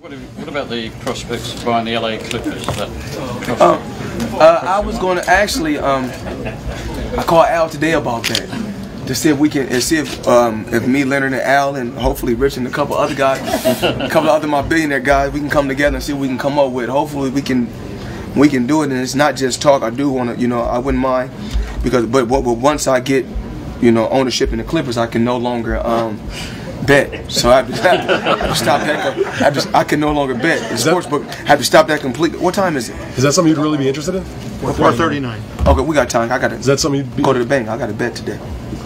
What about the prospects of buying the LA Clippers? I was going to actually, I called Al today about that to see if we can, and see if me, Leonard, and Al, and hopefully Rich and a couple other guys, a couple of other my billionaire guys, we can come together and see what we can come up with. Hopefully we can do it, and it's not just talk. I do want to, I wouldn't mind, because but once I get, ownership in the Clippers, I can no longer bet. So I have to stop that. I can no longer bet. The sportsbook have to stop that completely. What time is it? Is that something you'd really be interested in? 4:39. Okay, we got time. I got to. Is that something you'd go to the bank? I got to bet today.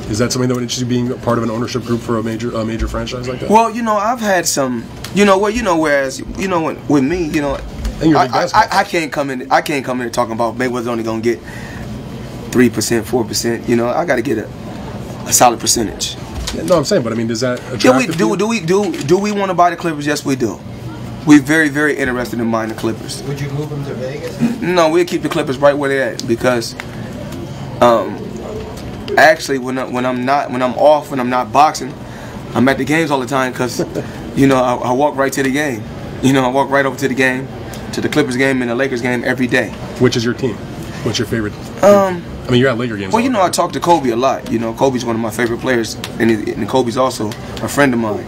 Is that something that would interest you, being part of an ownership group for a major franchise like that? Well, I've had some. Whereas with me, I can't come in. I can't come in talking about Mayweather's only gonna get 3%, 4%. I got to get a solid percentage. Yeah, no, I'm saying, but I mean, does that attract do we want to buy the Clippers? Yes, we do. We're very, very interested in buying the Clippers. Would you move them to Vegas? No, we'll keep the Clippers right where they're at, because actually when I'm off, when I'm not boxing, I'm at the games all the time, because I walk right to the game. I walk right over to the game, to the Clippers game and the Lakers game every day. Which is your team? What's your favorite? I mean, you're at Laker games. Well, I talk to Kobe a lot. Kobe's one of my favorite players, and Kobe's also a friend of mine.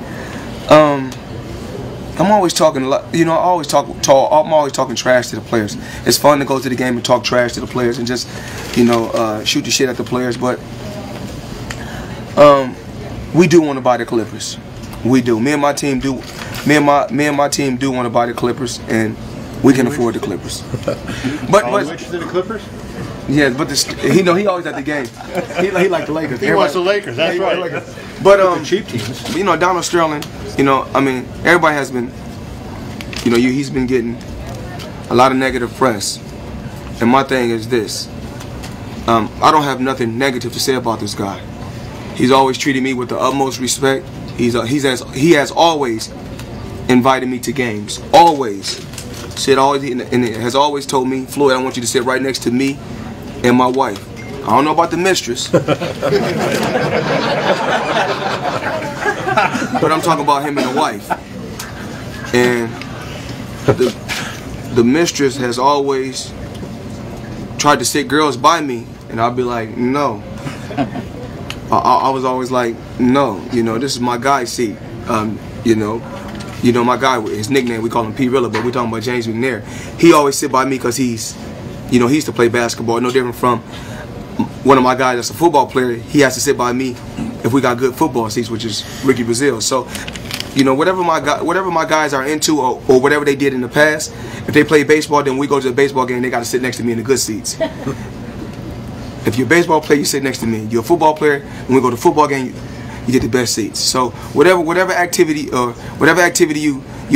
I'm always talking a lot. I'm always talking trash to the players. It's fun to go to the game and talk trash to the players and just, shoot the shit at the players. But we do want to buy the Clippers. We do. Me and my team do. Me and my team do want to buy the Clippers, and we can afford the Clippers. But are you interested in the Clippers? Yeah, but he always at the game. He like the Lakers. He wants the Lakers. That's right. But cheap teams. Donald Sterling. Everybody has been. He's been getting a lot of negative press, and my thing is this. I don't have nothing negative to say about this guy. He's always treated me with the utmost respect. He has always invited me to games. Always. And has always told me, Floyd, I want you to sit right next to me and my wife. I don't know about the mistress. But I'm talking about him and the wife. And the mistress has always tried to sit girls by me, and I'll be like, no. I was always like, no, this is my guy's seat. My guy, his nickname, we call him P. Rilla, but we're talking about James McNair. He always sit by me because he used to play basketball. No different from one of my guys that's a football player. He has to sit by me if we got good football seats, which is Ricky Brazil. So, whatever my guys are into or whatever they did in the past, if they play baseball, then we go to the baseball game, they got to sit next to me in the good seats. If you're a baseball player, you sit next to me. You're a football player, when we go to the football game, you get the best seats. So whatever activity you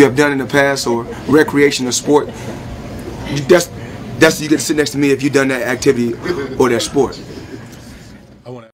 have done in the past, or recreation or sport, that's you get to sit next to me if you've done that activity or that sport.